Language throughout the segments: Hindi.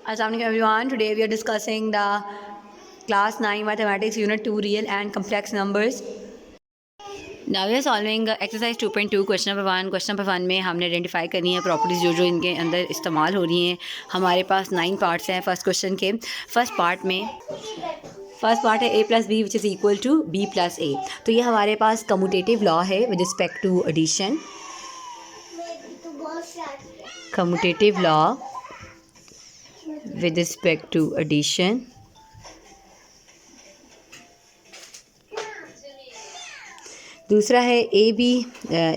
Assalamu alaikum everyone. Today we are discussing the class 9 mathematics unit 2 real and complex numbers. Now we are solving exercise 2.2 question number 1. Question number 1 में हमने आइडेंटिफाई करनी है प्रॉपर्टीज़ जो इनके अंदर इस्तेमाल हो रही हैं. हमारे पास 9 पार्ट्स हैं फर्स्ट क्वेश्चन के. फर्स्ट पार्ट है a plus B which is equal to b plus a. तो ये हमारे पास कम्यूटेटिव लॉ है with respect to addition. Commutative law with respect to addition. दूसरा है A B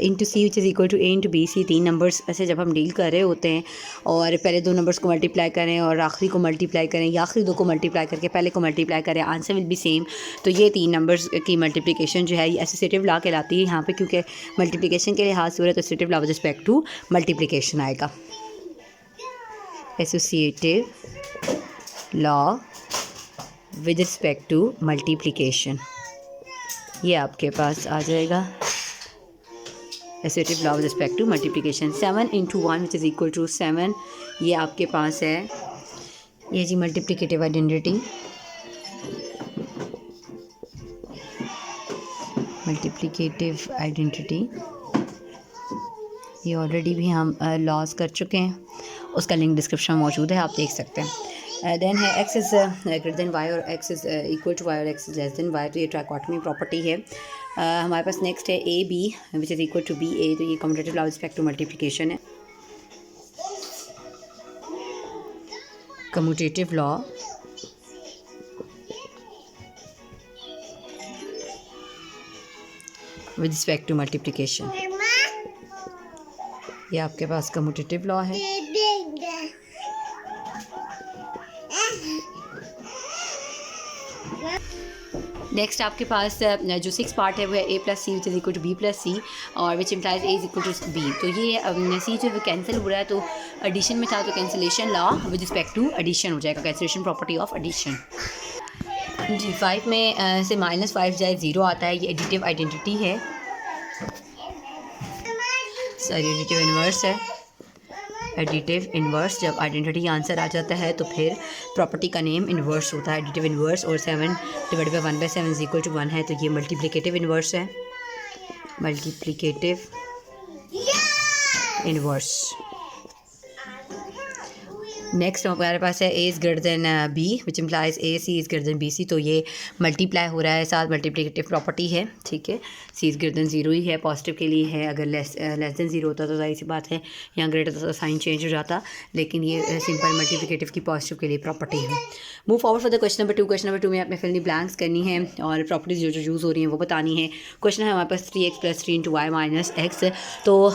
into C which is equal to A into B C. 3 numbers ऐसे जब हम डील कर रहे होते हैं और पहले 2 नंबर्स को मल्टीप्लाई करें और आखिरी को मल्टीप्लाई करें या आखिरी 2 को मल्टीप्लाई करके पहले को मल्टीप्लाई करें, आंसर विल बी सेम. तो ये 3 नंबर्स की मल्टीप्लिकेशन जो है ये एसोसिएटिव लॉ कहलाती है यहाँ पे, क्योंकि मल्टीप्लिकेशन के लिहाज से हो रहा है तो associative law with respect to multiplication आएगा. Associative law with respect to multiplication ये आपके पास आ जाएगा. Associative law with respect to multiplication. 7 into 1 which is equal to 7 ये आपके पास है. ये जी मल्टीप्लिकेटिव आइडेंटिटी. ये ऑलरेडी भी हम लॉस कर चुके हैं, उसका लिंक डिस्क्रिप्शन में मौजूद है, आप देख सकते हैं. देन है X is greater than Y और X is equal to Y और X is less than Y. तो ये ट्राइकोटमी प्रॉपर्टी है. हमारे पास नेक्स्ट है A B which is equal to B A. तो ये commutative law with respect to multiplication है. Commutative law with respect to multiplication ये आपके पास कम्यूटेटिव लॉ है. नेक्स्ट आपके पास जो 6 पार्ट है वो है a plus C which is equal to b plus C और which implies a is equal to b. तो ये सी जो कैंसिल हो रहा है तो एडिशन में था तो cancellation law with respect to addition हो जाएगा. Cancellation property of addition. जी 5 में से -5 जाए 0 आता है. ये एडिटिव आइडेंटिटी है, सॉरी एडिटिव इन्वर्स है. एडिटिव इन्वर्स जब आइडेंटिटी आंसर आ जाता है तो फिर प्रॉपर्टी का नेम इन्वर्स होता है, एडिटिव इन्वर्स. और 7 divide by 1/7 is equal to 1 है, तो ये मल्टीप्लिकेटिव इन्वर्स है. Multiplicative inverse. नेक्स्ट हमारे पास है A is greater than B which implies A C is greater than B C. तो ये मल्टीप्लाई हो रहा है, साथ मल्टीप्लिकेटिव प्रॉपर्टी है. ठीक है, सी इज़ ग्रेटर देन 0 ही है, पॉजिटिव के लिए है. अगर लेस देन 0 होता तो जाहिर सी बात है यहाँ ग्रेटर तो साइन चेंज हो जाता, लेकिन ये सिंपल मल्टीप्लिकेटिव की पॉजिटिव के लिए प्रॉपर्टी है. Move forward for the question number 2. Question number 2 में आपने फिल इन द ब्लैंक्स करनी है और प्रॉपर्टीज जो यूज़ हो रही हैं वो बतानी है. क्वेश्चन है हमारे पास 3x plus 3 into Y minus X. तो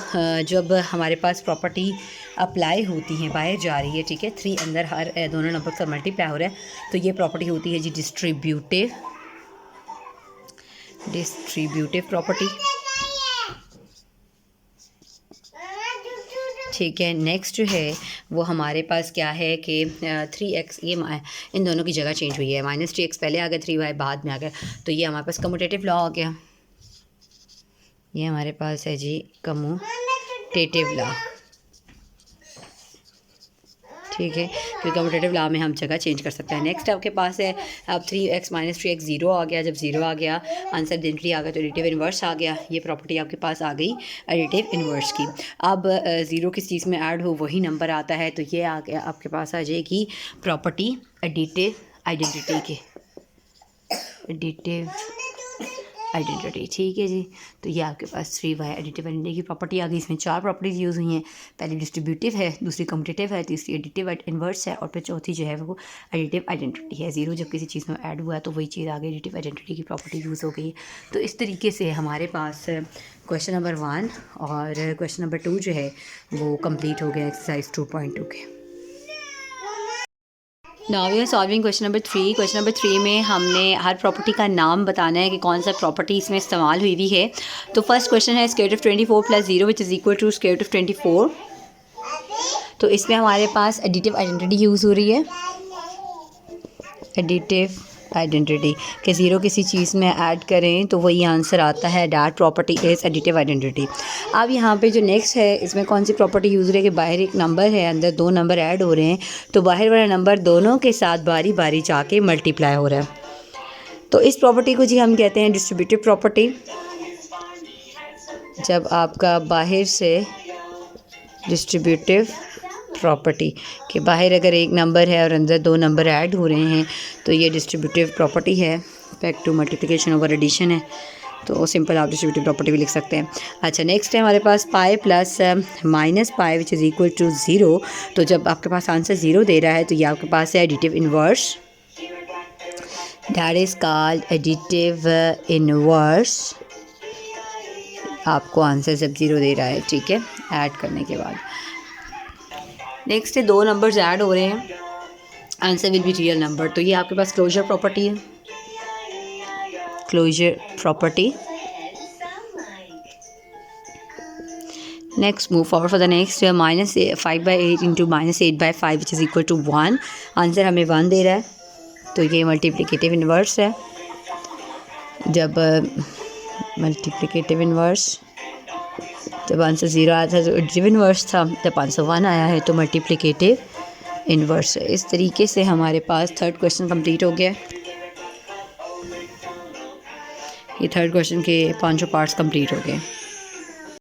जब हमारे पास प्रॉपर्टी अप्लाई होती है बाहर जा रही है, ठीक है, 3 अंदर हर दोनों नंबर का मल्टीप्लाई हो रहा है, तो ये प्रॉपर्टी होती है जी डिस्ट्रीब्यूटिव प्रॉपर्टी. ठीक है, नेक्स्ट जो है वो हमारे पास क्या है कि 3x ये इन दोनों की जगह चेंज हुई है. -3x पहले आ गया, 3y बाद में आ गया, तो ये हमारे पास कम्यूटेटिव लॉ हो गया. ये हमारे पास है जी कम्यूटेटिव लॉ. ठीक है, क्योंकि कम्यूटेटिव लॉ में हम जगह चेंज कर सकते हैं. नेक्स्ट आपके पास है अब 3x माइनस 3x 0 आ गया. जब 0 आ गया आंसर आइडेंटिटी आ गया तो एडिटिव इन्वर्स आ गया. ये प्रॉपर्टी आपके पास आ गई एडिटिव इन्वर्स की. अब 0 किस चीज़ में ऐड हो वही नंबर आता है, तो ये आ गया आपके पास आ जाएगी प्रॉपर्टी एडिटिव आइडेंटिटी की. Additive identity. ठीक है जी, तो ये आपके पास 3y एडिटिव आइडेंटिटी की प्रॉपर्टी आ गई. इसमें 4 प्रॉपर्टीज़ यूज़ हुई हैं. पहली डिस्ट्रीब्यूटिव है, दूसरी कम्यूटेटिव है, तीसरी एडिटिव इन्वर्स है और फिर चौथी जो है वो एडिटिव आइडेंटिटी है. 0 जब किसी चीज़ में ऐड हुआ है तो वही चीज़ आ गई, एडिटिव आइडेंटिटी की प्रॉपर्टी यूज़ हो गई. तो इस तरीके से हमारे पास क्वेश्चन नंबर 1 और क्वेश्चन नंबर 2 जो है वो कम्प्लीट हो गया एक्सरसाइज 2.2 के. Now we are solving question number 3. Question number 3 में हमने हर प्रॉपर्टी का नाम बताना है कि कौन सा प्रॉपर्टी इसमें इस्तेमाल हुई है. तो फर्स्ट क्वेश्चन है square root of 24 plus 0 which is equal to square root of 24. तो इसमें हमारे पास एडिटिव आइडेंटिटी यूज़ हो रही है. एडिटिव आइडेंटिटी कि ज़ीरो किसी चीज़ में ऐड करें तो वही आंसर आता है। That property is additive identity. अब यहाँ पे जो नेक्स्ट है इसमें कौन सी प्रॉपर्टी यूज़ हो रही है कि बाहर एक नंबर है, अंदर दो नंबर ऐड हो रहे हैं, तो बाहर वाला नंबर दोनों के साथ बारी बारी जाके मल्टीप्लाई हो रहा है। तो इस प्रॉपर्टी को जी हम कहते हैं डिस्ट्रीब्यूटिव प्रॉपर्टी। जब आपका बाहर से डिस्ट्रीब्यूटिव प्रॉपर्टी कि बाहर अगर एक नंबर है और अंदर दो नंबर ऐड हो रहे हैं तो ये डिस्ट्रीब्यूटिव प्रॉपर्टी है। Back to multiplication over addition है, तो सिंपल आप डिस्ट्रीब्यूटिव प्रॉपर्टी भी लिख सकते हैं। अच्छा, नेक्स्ट है हमारे पास pi plus minus pi which is equal to zero. तो जब आपके पास आंसर ज़ीरो दे रहा है तो ये आपके पास है additive inverse. That is called additive inverse. आपको आंसर जब ज़ीरो दे रहा है, ठीक है, ऐड करने के बाद। नेक्स्ट है दो नंबर्स ऐड हो रहे हैं, answer will be real number. तो ये आपके पास क्लोजर प्रॉपर्टी है, closure property. Next move forward for the next -5/8 into -8/5 which is equal to 1। Answer हमें 1 दे रहा है, तो ये मल्टीप्लिकेटिव इन्वर्स है। जब मल्टीप्लिकेटिव इन्वर्स, जब आंसर ज़ीरो आया था तो एडिटिव इन्वर्स था, जब आंसर 1 आया है तो मल्टीप्लिकेटिव इन्वर्स है। इस तरीके से हमारे पास थर्ड क्वेश्चन कंप्लीट हो गया। ये थर्ड क्वेश्चन के 5 पार्ट्स कंप्लीट हो गए।